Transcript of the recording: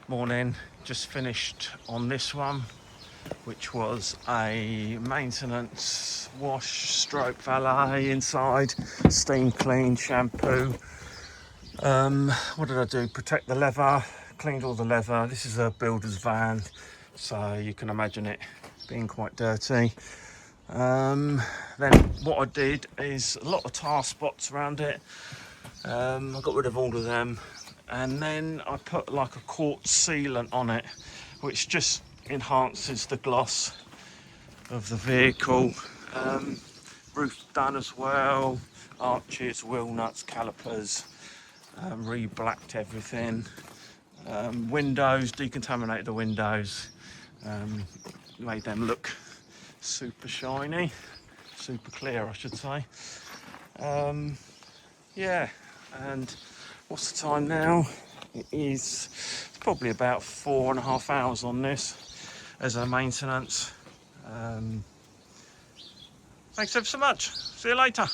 Morning, just finished on this one, which was a maintenance wash stroke valet inside, steam clean, shampoo. What did I do? Protect the leather, cleaned all the leather. This is a builder's van, so you can imagine it being quite dirty. Then what I did is a lot of tar spots around it. I got rid of all of them, and then I put like a quartz sealant on it, which just enhances the gloss of the vehicle. Roof done as well, arches, wheel nuts, calipers, re-blacked everything. Windows, decontaminated the windows, made them look super shiny, super clear I should say. Yeah, and what's the time now? It's probably about 4.5 hours on this as a maintenance. Thanks ever so much. See you later.